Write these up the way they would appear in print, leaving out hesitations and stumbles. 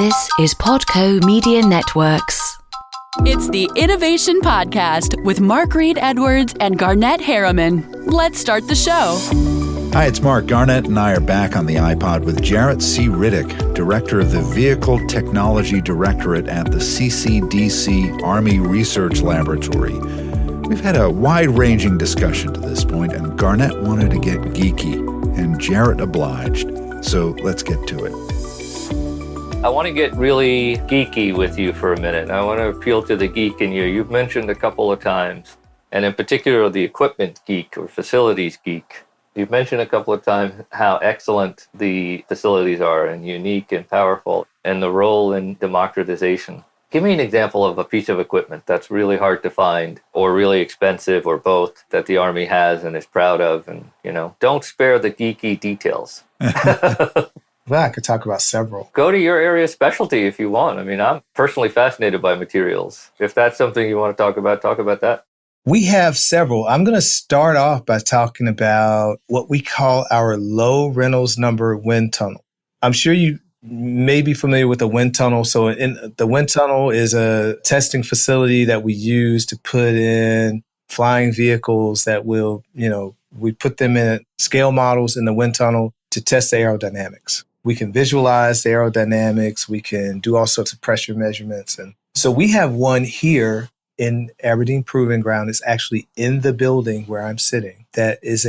This is Podco Media Networks. It's the Innovation Podcast with Mark Reed Edwards and Garnet Harriman. Let's start the show. Hi, it's Mark. Garnet and I are back on the iPod with Jaret C. Riddick, Director of the Vehicle Technology Directorate at the CCDC Army Research Laboratory. We've had a wide-ranging discussion to this point, and Garnet wanted to get geeky, and Jaret obliged. So let's get to it. I want to get really geeky with you for a minute. I want to appeal to the geek in you. You've mentioned a couple of times, and in particular, the equipment geek or facilities geek. You've mentioned a couple of times how excellent the facilities are and unique and powerful, and the role in democratization. Give me an example of a piece of equipment that's really hard to find or really expensive or both that the Army has and is proud of. And, don't spare the geeky details. Well, I could talk about several. Go to your area of specialty if you want. I mean, I'm personally fascinated by materials. If that's something you want to talk about that. We have several. I'm going to start off by talking about what we call our low Reynolds number wind tunnel. I'm sure you may be familiar with the wind tunnel. So the wind tunnel is a testing facility that we use to put in flying vehicles that will, we put them in scale models in the wind tunnel to test the aerodynamics. We can visualize the aerodynamics. We can do all sorts of pressure measurements. And so we have one here in Aberdeen Proving Ground. It's actually in the building where I'm sitting. That is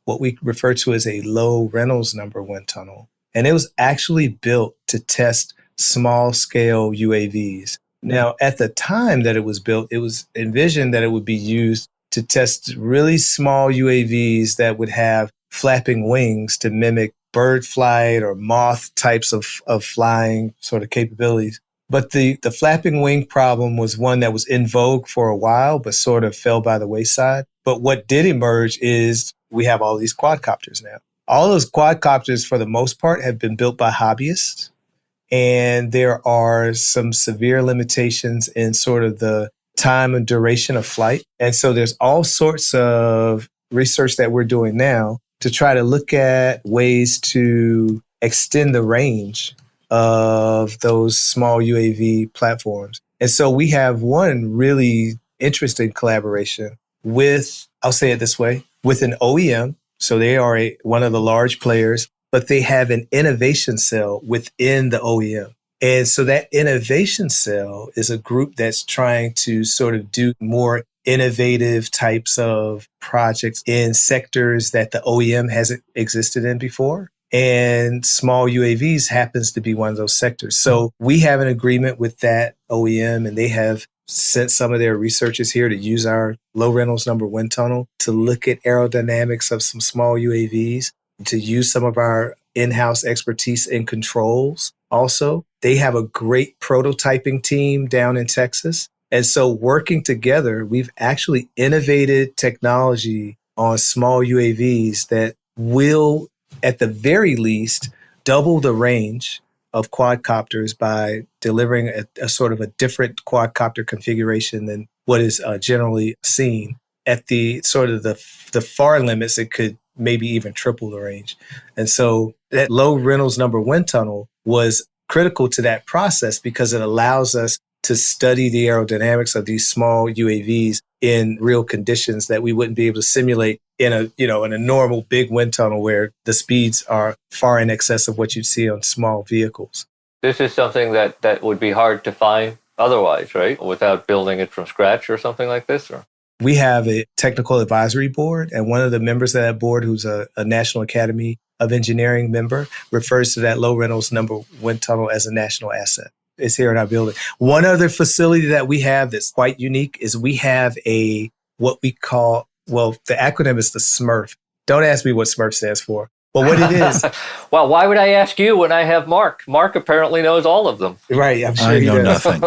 what we refer to as a low Reynolds number wind tunnel. And it was actually built to test small scale UAVs. Now, at the time that it was built, it was envisioned that it would be used to test really small UAVs that would have flapping wings to mimic bird flight or moth types of flying sort of capabilities. But the flapping wing problem was one that was in vogue for a while, but sort of fell by the wayside. But what did emerge is we have all these quadcopters now. All those quadcopters, for the most part, have been built by hobbyists. And there are some severe limitations in sort of the time and duration of flight. And so there's all sorts of research that we're doing now to try to look at ways to extend the range of those small UAV platforms. And so we have one really interesting collaboration with, I'll say it this way, with an OEM. So they are one of the large players, but they have an innovation cell within the OEM. And so that innovation cell is a group that's trying to sort of do more innovative types of projects in sectors that the OEM hasn't existed in before. And small UAVs happens to be one of those sectors. So we have an agreement with that OEM, and they have sent some of their researchers here to use our low Reynolds number wind tunnel to look at aerodynamics of some small UAVs, to use some of our in-house expertise in controls. Also, they have a great prototyping team down in Texas. And so working together, we've actually innovated technology on small UAVs that will, at the very least, double the range of quadcopters by delivering a sort of a different quadcopter configuration than what is generally seen. At the sort of the far limits, it could maybe even triple the range. And so that low Reynolds number wind tunnel was critical to that process because it allows us to study the aerodynamics of these small UAVs in real conditions that we wouldn't be able to simulate in a normal big wind tunnel where the speeds are far in excess of what you'd see on small vehicles. This is something that would be hard to find otherwise, right? Without building it from scratch or something like this? Or? We have a technical advisory board, and one of the members of that board, who's a National Academy of Engineering member, refers to that low Reynolds number wind tunnel as a national asset. It's here in our building. One other facility that we have that's quite unique is we have what we call, the acronym is the SMRF. Don't ask me what SMRF stands for. But what it is. Well, why would I ask you when I have Mark? Mark apparently knows all of them. Right, I'm sure I he know does. nothing.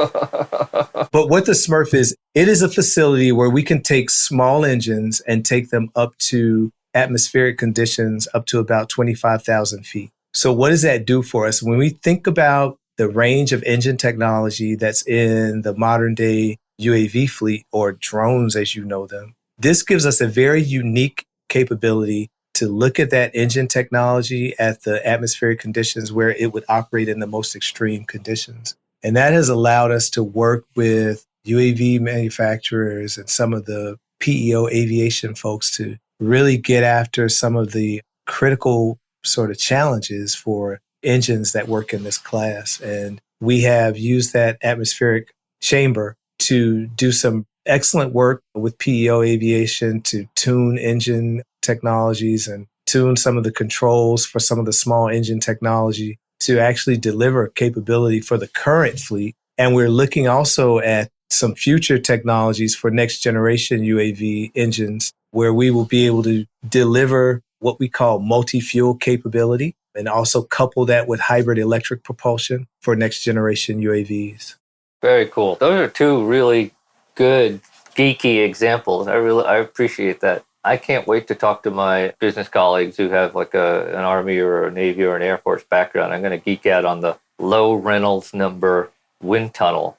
But what the SMRF is, it is a facility where we can take small engines and take them up to atmospheric conditions up to about 25,000 feet. So what does that do for us? When we think about the range of engine technology that's in the modern day UAV fleet, or drones as you know them, this gives us a very unique capability to look at that engine technology at the atmospheric conditions where it would operate in the most extreme conditions. And that has allowed us to work with UAV manufacturers and some of the PEO aviation folks to really get after some of the critical sort of challenges for engines that work in this class. And we have used that atmospheric chamber to do some excellent work with PEO aviation to tune engine technologies and tune some of the controls for some of the small engine technology to actually deliver capability for the current fleet. And we're looking also at some future technologies for next generation UAV engines where we will be able to deliver what we call multi-fuel capability and also couple that with hybrid electric propulsion for next generation UAVs. Very cool. Those are two really good geeky examples. I appreciate that. I can't wait to talk to my business colleagues who have like an Army or a Navy or an Air Force background. I'm going to geek out on the low Reynolds number wind tunnel.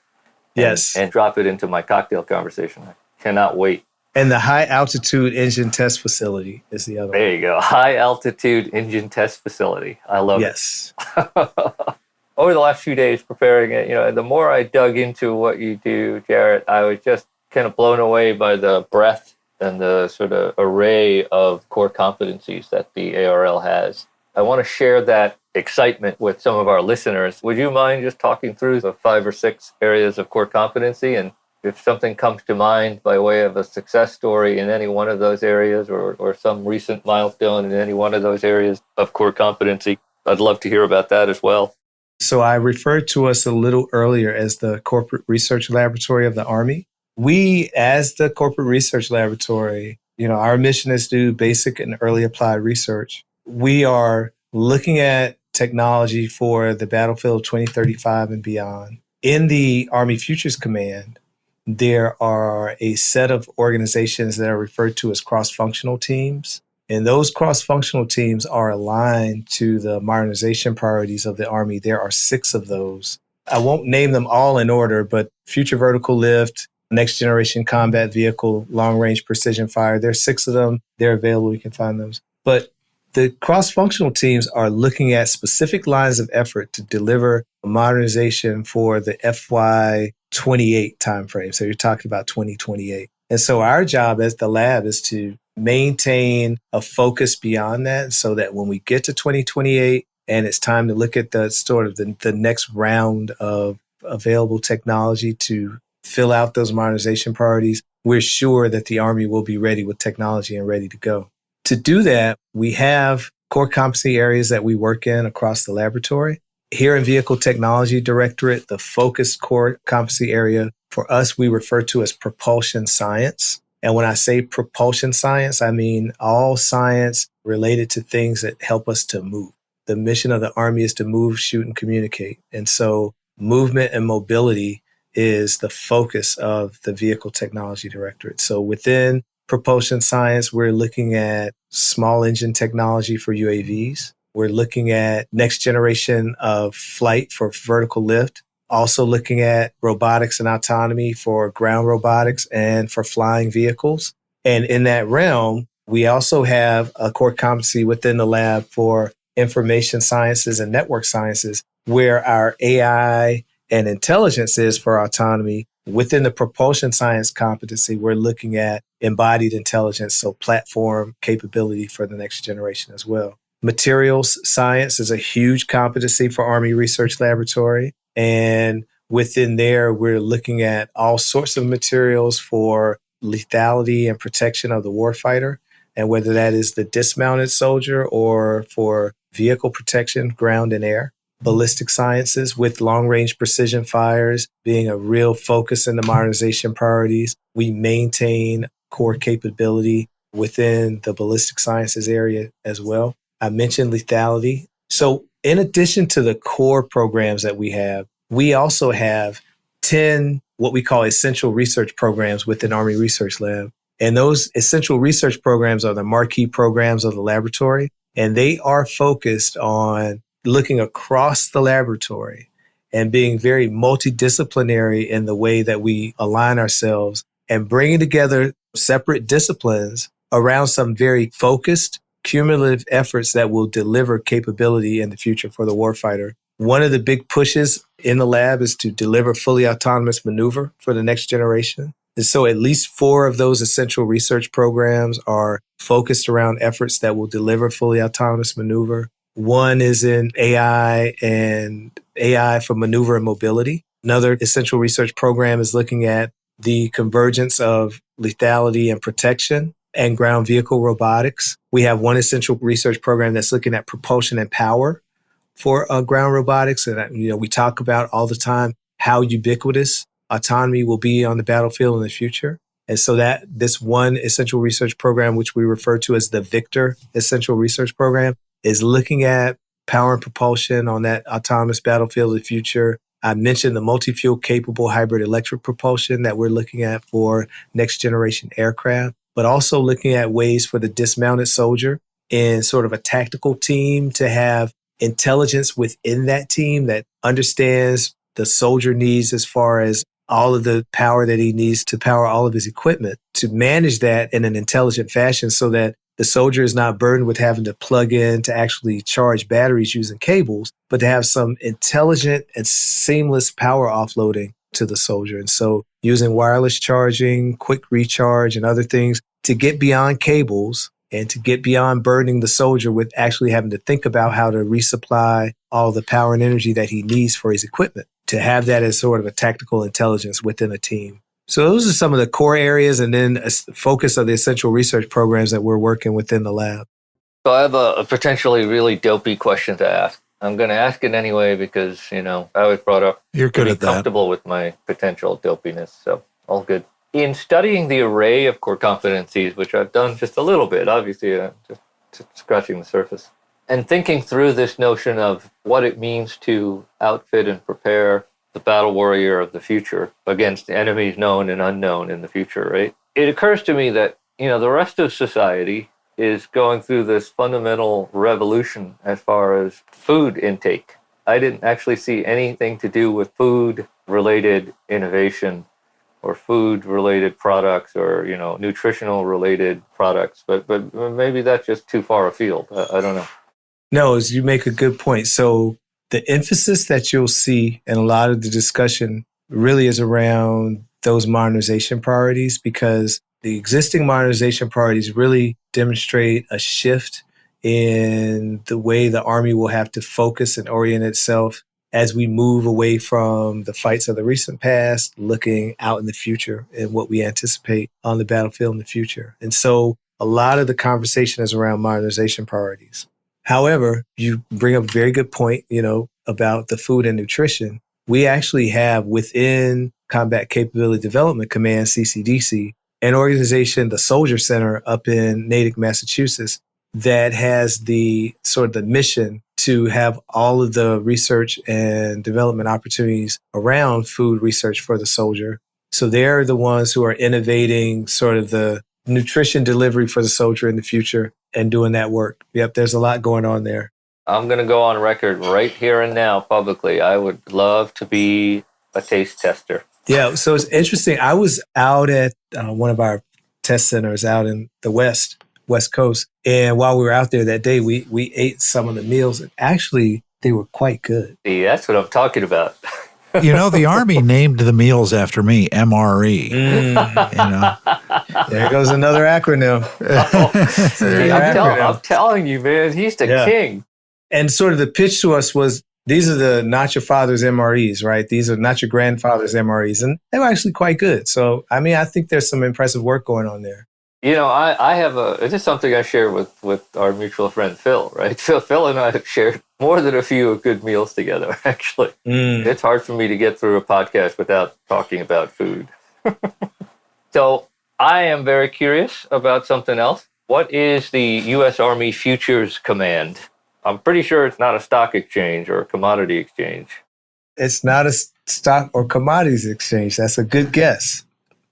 Yes. And drop it into my cocktail conversation. I cannot wait. And the high altitude engine test facility is the other one. There you go. High altitude engine test facility. I love it. Over the last few days preparing it, the more I dug into what you do, Jaret, I was just kind of blown away by the breadth and the sort of array of core competencies that the ARL has. I want to share that excitement with some of our listeners. Would you mind just talking through the 5 or 6 areas of core competency? And if something comes to mind by way of a success story in any one of those areas or some recent milestone in any one of those areas of core competency, I'd love to hear about that as well. So I referred to us a little earlier as the Corporate Research Laboratory of the Army. We, as the Corporate Research Laboratory, our mission is to do basic and early applied research. We are looking at technology for the battlefield 2035 and beyond. In the Army Futures Command, there are a set of organizations that are referred to as cross-functional teams. And those cross-functional teams are aligned to the modernization priorities of the Army. There are 6 of those. I won't name them all in order, but Future Vertical Lift, Next Generation Combat Vehicle, Long Range Precision Fire, there are 6 of them. They're available. You can find those. But the cross-functional teams are looking at specific lines of effort to deliver modernization for the FY28 timeframe. So you're talking about 2028. And so our job as the lab is to maintain a focus beyond that so that when we get to 2028 and it's time to look at the sort of the next round of available technology to fill out those modernization priorities, we're sure that the Army will be ready with technology and ready to go. To do that, we have core competency areas that we work in across the laboratory. Here in Vehicle Technology Directorate, the focused core competency area for us, we refer to as propulsion science. And when I say propulsion science, I mean all science related to things that help us to move. The mission of the Army is to move, shoot, and communicate. And so movement and mobility is the focus of the Vehicle Technology Directorate. So within propulsion science, we're looking at small engine technology for UAVs. We're looking at next generation of flight for vertical lift. Also looking at robotics and autonomy for ground robotics and for flying vehicles. And in that realm, we also have a core competency within the lab for information sciences and network sciences, where our AI and intelligence is for autonomy. Within the propulsion science competency, we're looking at embodied intelligence, so platform capability for the next generation as well. Materials science is a huge competency for Army Research Laboratory. And within there, we're looking at all sorts of materials for lethality and protection of the warfighter, and whether that is the dismounted soldier or for vehicle protection, ground and air. Ballistic sciences with long-range precision fires being a real focus in the modernization priorities. We maintain core capability within the ballistic sciences area as well. I mentioned lethality. So in addition to the core programs that we also have 10 what we call essential research programs within Army Research Lab. And those essential research programs are the marquee programs of the laboratory. And they are focused on looking across the laboratory and being very multidisciplinary in the way that we align ourselves and bringing together separate disciplines around some very focused cumulative efforts that will deliver capability in the future for the warfighter. One of the big pushes in the lab is to deliver fully autonomous maneuver for the next generation. And so at least 4 of those essential research programs are focused around efforts that will deliver fully autonomous maneuver. One is in AI and AI for maneuver and mobility. Another essential research program is looking at the convergence of lethality and protection and ground vehicle robotics. We have one essential research program that's looking at propulsion and power for ground robotics. And, we talk about all the time how ubiquitous autonomy will be on the battlefield in the future. And so that this one essential research program, which we refer to as the Victor Essential Research Program, is looking at power and propulsion on that autonomous battlefield of the future. I mentioned the multi-fuel capable hybrid electric propulsion that we're looking at for next generation aircraft, but also looking at ways for the dismounted soldier in sort of a tactical team to have intelligence within that team that understands the soldier needs as far as all of the power that he needs to power all of his equipment, to manage that in an intelligent fashion so that the soldier is not burdened with having to plug in to actually charge batteries using cables, but to have some intelligent and seamless power offloading to the soldier. And so using wireless charging, quick recharge, and other things to get beyond cables and to get beyond burdening the soldier with actually having to think about how to resupply all the power and energy that he needs for his equipment, to have that as sort of a tactical intelligence within a team. So those are some of the core areas and then a focus of the essential research programs that we're working within the lab. So I have a potentially really dopey question to ask. I'm going to ask it anyway because, I was brought up You're good at that. Comfortable with my potential dopiness, so all good. In studying the array of core competencies, which I've done just a little bit, obviously just scratching the surface, and thinking through this notion of what it means to outfit and prepare the battle warrior of the future against enemies known and unknown in the future, right? It occurs to me that, the rest of society is going through this fundamental revolution as far as food intake. I didn't actually see anything to do with food-related innovation or food-related products or, nutritional-related products, but maybe that's just too far afield. I don't know. No, you make a good point. So the emphasis that you'll see in a lot of the discussion really is around those modernization priorities, because the existing modernization priorities really demonstrate a shift in the way the Army will have to focus and orient itself as we move away from the fights of the recent past, looking out in the future and what we anticipate on the battlefield in the future. And so a lot of the conversation is around modernization priorities. However, you bring up a very good point, about the food and nutrition. We actually have within Combat Capability Development Command, CCDC, an organization, the Soldier Center up in Natick, Massachusetts, that has the mission to have all of the research and development opportunities around food research for the soldier. So they're the ones who are innovating sort of the nutrition delivery for the soldier in the future and doing that work. Yep, there's a lot going on there. I'm going to go on record right here and now publicly. I would love to be a taste tester. Yeah, so it's interesting. I was out at one of our test centers out in the West Coast. And while we were out there that day, we ate some of the meals. And actually, they were quite good. See, that's what I'm talking about. The Army named the meals after me, MRE. There goes another acronym. I'm telling you, man, he's the king. And sort of the pitch to us was, these are the not your father's MREs, right? These are not your grandfather's MREs. And they were actually quite good. So, I think there's some impressive work going on there. I have this is something I share with our mutual friend, Phil, right? Phil and I have shared more than a few good meals together, actually. It's hard for me to get through a podcast without talking about food. So I am very curious about something else. What is the U.S. Army Futures Command? I'm pretty sure it's not a stock exchange or a commodity exchange. It's not a stock or commodities exchange. That's a good guess.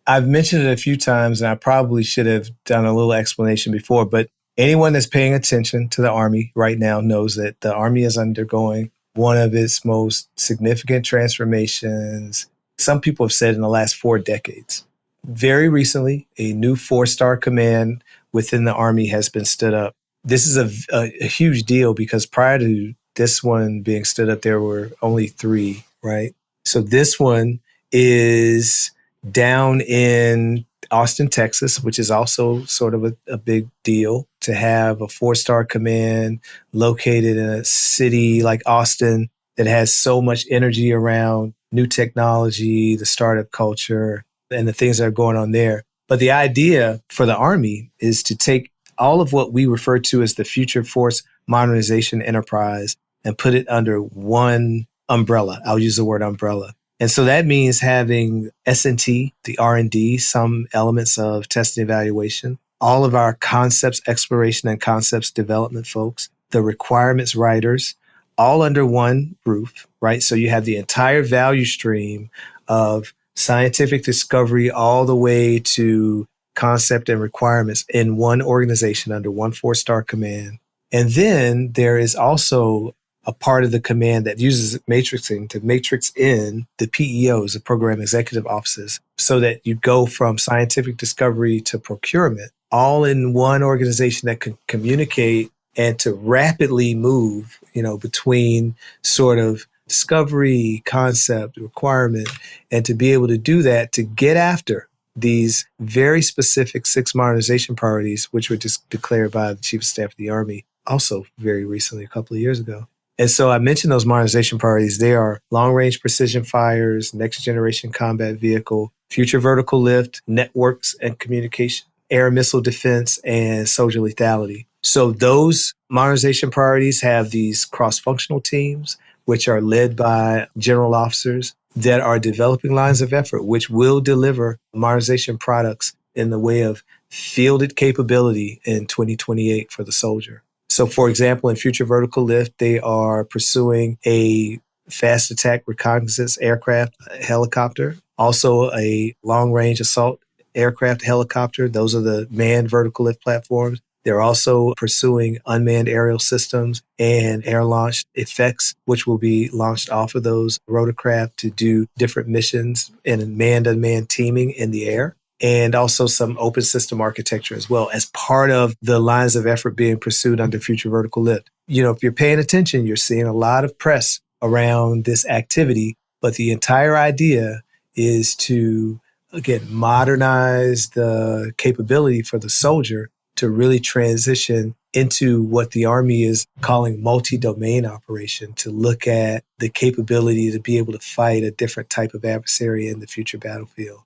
I've mentioned it a few times, and I probably should have done a little explanation before, but anyone that's paying attention to the Army right now knows that the Army is undergoing one of its most significant transformations, some people have said in the last 4 decades. Very recently, a new 4-star command within the Army has been stood up. this is a huge deal because prior to this one being stood up, there were only 3, right? So this one is down in Austin, Texas, which is also sort of a big deal to have a 4-star command located in a city like Austin that has so much energy around new technology, the startup culture, and the things that are going on there. But the idea for the Army is to take all of what we refer to as the Future Force Modernization Enterprise and put it under one umbrella. I'll use the word umbrella. And so that means having S&T, the R&D, some elements of test and evaluation, all of our concepts exploration and concepts development folks, the requirements writers, all under one roof, right? So you have the entire value stream of scientific discovery all the way to concept and requirements in one organization under one 4-star command. And then there is also a part of the command that uses matrixing to matrix in the PEOs, the program executive offices, so that you go from scientific discovery to procurement, all in one organization that can communicate and to rapidly move, between sort of discovery, concept, requirement, and to be able to do that to get after these very specific 6 modernization priorities, which were just declared by the Chief of Staff of the Army also very recently, a couple of years ago. And so I mentioned those modernization priorities. They are long-range precision fires, next-generation combat vehicle, future vertical lift, networks and communication, air missile defense, and soldier lethality. So those modernization priorities have these cross-functional teams, which are led by general officers that are developing lines of effort, which will deliver modernization products in the way of fielded capability in 2028 for the soldier. So, for example, in Future Vertical Lift, they are pursuing a fast attack reconnaissance aircraft helicopter, also a long-range assault aircraft helicopter. Those are the manned vertical lift platforms. They're also pursuing unmanned aerial systems and air-launched effects, which will be launched off of those rotorcraft to do different missions in manned-unmanned teaming in the air. And also some open system architecture as well as part of the lines of effort being pursued under Future Vertical Lift. If you're paying attention, you're seeing a lot of press around this activity, but the entire idea is to, again, modernize the capability for the soldier to really transition into what the Army is calling multi-domain operation, to look at the capability to be able to fight a different type of adversary in the future battlefield.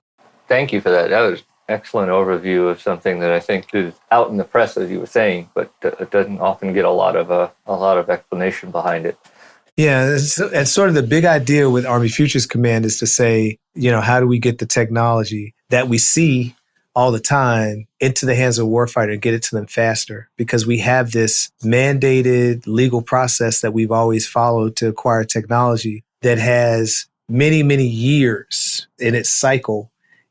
Thank you for that. That was an excellent overview of something that I think is out in the press, as you were saying, but it doesn't often get a lot of explanation behind it. Yeah, and sort of the big idea with Army Futures Command is to say, how do we get the technology that we see all the time into the hands of a warfighter and get it to them faster? Because we have this mandated legal process that we've always followed to acquire technology that has many, many years in its cycle.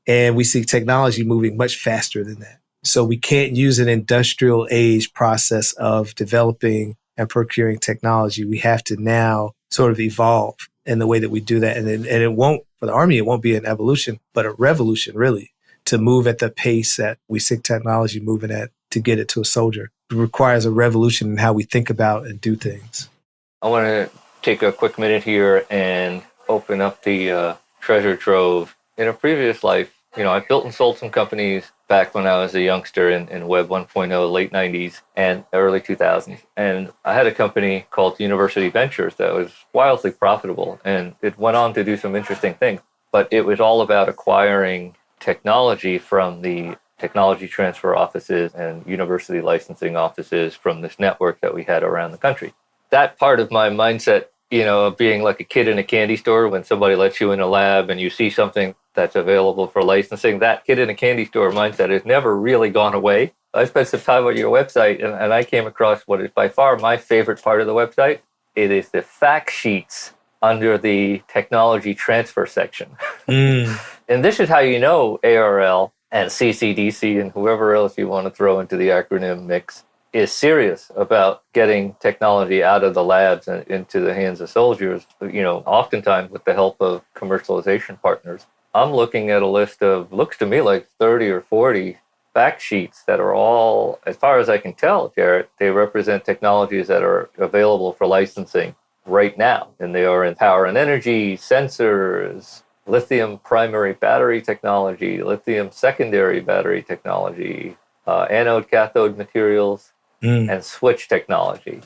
And we see technology moving much faster than that. So we can't use an industrial age process of developing and procuring technology. We have to now sort of evolve in the way that we do that. And it won't, for the Army, it won't be an evolution, but a revolution, really, to move at the pace that we see technology moving at to get it to a soldier. It requires a revolution in how we think about and do things. I want to take a quick minute here and open up the treasure trove. In a previous life, I built and sold some companies back when I was a youngster in Web 1.0, late 90s and early 2000s. And I had a company called University Ventures that was wildly profitable, and it went on to do some interesting things. But it was all about acquiring technology from the technology transfer offices and university licensing offices from this network that we had around the country. That part of my mindset, being like a kid in a candy store, when somebody lets you in a lab and you see something that's available for licensing, that kid in a candy store mindset has never really gone away. I spent some time on your website and I came across what is by far my favorite part of the website. It is the fact sheets under the technology transfer section. And this is how you know ARL and CCDC and whoever else you want to throw into the acronym mix is serious about getting technology out of the labs and into the hands of soldiers, oftentimes with the help of commercialization partners. I'm looking at a list of, looks to me like 30 or 40 fact sheets that are all, as far as I can tell, Jaret, they represent technologies that are available for licensing right now. And they are in power and energy, sensors, lithium primary battery technology, lithium secondary battery technology, anode cathode materials, and switch technology.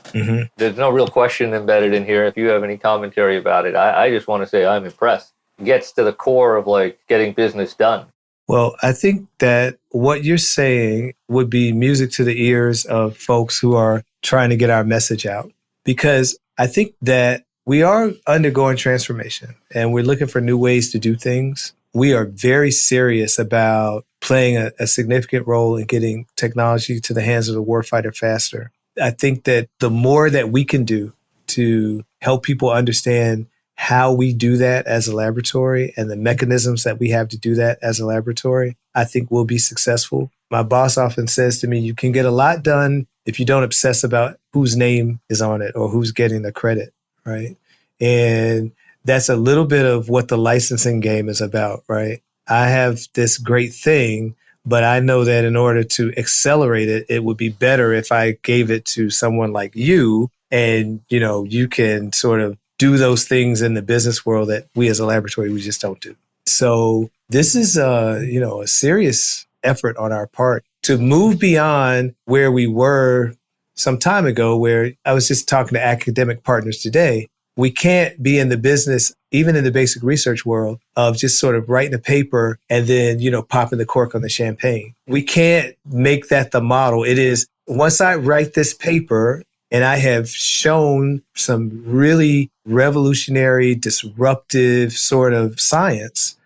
There's no real question embedded in here. If you have any commentary about it, I just want to say I'm impressed. It gets to the core of like getting business done. Well, I think that what you're saying would be music to the ears of folks who are trying to get our message out, because I think that we are undergoing transformation and we're looking for new ways to do things. We are very serious about playing a significant role in getting technology to the hands of the warfighter faster. I think that the more that we can do to help people understand how we do that as a laboratory and the mechanisms that we have to do that as a laboratory, I think we'll be successful. My boss often says to me, you can get a lot done if you don't obsess about whose name is on it or who's getting the credit, right? And that's a little bit of what the licensing game is about, right? I have this great thing, but I know that in order to accelerate it, it would be better if I gave it to someone like you, and, you know, you can sort of do those things in the business world that we as a laboratory, we just don't do. So this is a serious effort on our part to move beyond where we were some time ago, where I was just talking to academic partners today. We can't be in the business, even in the basic research world, of just sort of writing a paper and then, popping the cork on the champagne. We can't make that the model. It is, once I write this paper and I have shown some really revolutionary, disruptive sort of science,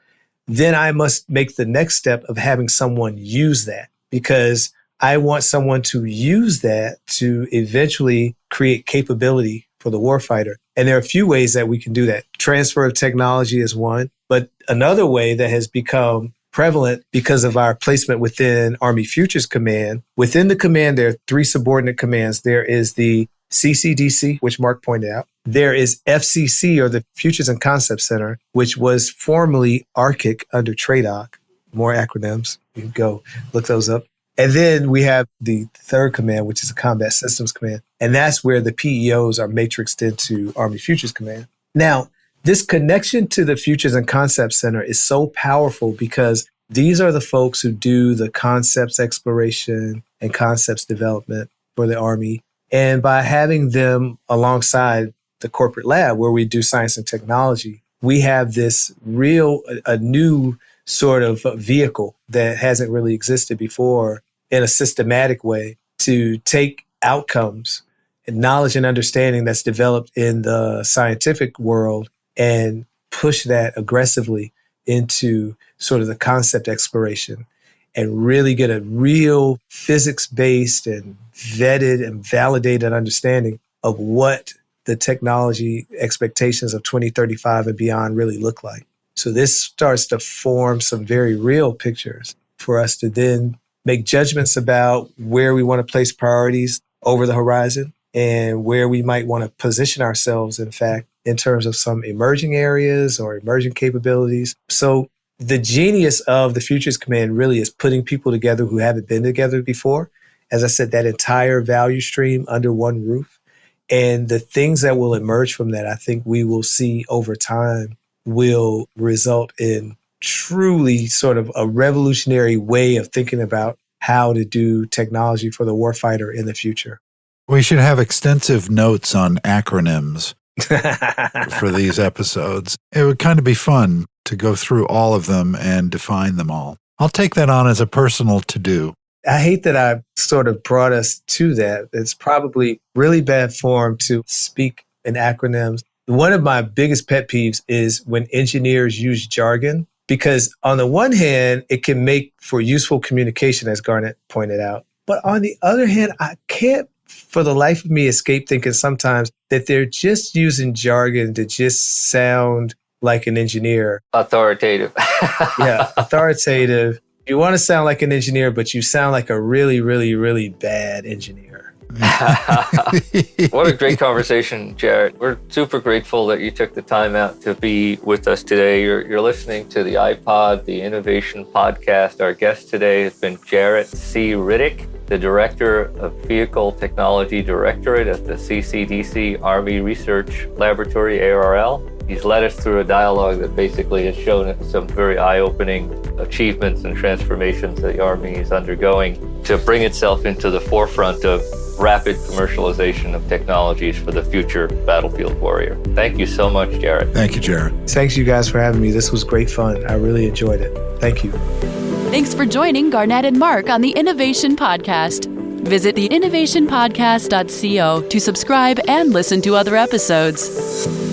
then I must make the next step of having someone use that, because I want someone to use that to eventually create capability for the warfighter. And there are a few ways that we can do that. Transfer of technology is one, but another way that has become prevalent because of our placement within Army Futures Command. Within the command, there are 3 subordinate commands. There is the CCDC, which Mark pointed out. There is FCC, or the Futures and Concept Center, which was formerly ARCIC under TRADOC. More acronyms. You can go look those up. And then we have the 3rd command, which is a Combat Systems Command. And that's where the PEOs are matrixed into Army Futures Command. Now, this connection to the Futures and Concept Center is so powerful because these are the folks who do the concepts exploration and concepts development for the Army. And by having them alongside the corporate lab where we do science and technology, we have this a new sort of vehicle that hasn't really existed before in a systematic way to take outcomes and knowledge and understanding that's developed in the scientific world and push that aggressively into sort of the concept exploration and really get a real physics-based and vetted and validated understanding of what the technology expectations of 2035 and beyond really look like. So this starts to form some very real pictures for us to then make judgments about where we want to place priorities over the horizon and where we might want to position ourselves, in fact, in terms of some emerging areas or emerging capabilities. So the genius of the Futures Command really is putting people together who haven't been together before. As I said, that entire value stream under one roof. And the things that will emerge from that, I think we will see over time, will result in truly sort of a revolutionary way of thinking about how to do technology for the warfighter in the future. We should have extensive notes on acronyms for these episodes. It would kind of be fun to go through all of them and define them all. I'll take that on as a personal to-do. I hate that I sort of brought us to that. It's probably really bad form to speak in acronyms. One of my biggest pet peeves is when engineers use jargon, because on the one hand, it can make for useful communication, as Garnet pointed out. But on the other hand, I can't for the life of me escape thinking sometimes that they're just using jargon to just sound like an engineer. Authoritative. Yeah, authoritative. You want to sound like an engineer, but you sound like a really, really, really bad engineer. What a great conversation, Jaret. We're super grateful that you took the time out to be with us today. You're listening to the iPod, the Innovation Podcast. Our guest today has been Jaret C. Riddick, the Director of Vehicle Technology Directorate at the CCDC Army Research Laboratory, ARL. He's led us through a dialogue that basically has shown some very eye-opening achievements and transformations that the Army is undergoing to bring itself into the forefront of rapid commercialization of technologies for the future battlefield warrior. Thank you so much, Jaret. Thank you, Jaret. Thanks you guys for having me. This was great fun. I really enjoyed it. Thank you. Thanks for joining Garnet and Mark on the Innovation Podcast. Visit theinnovationpodcast.co to subscribe and listen to other episodes.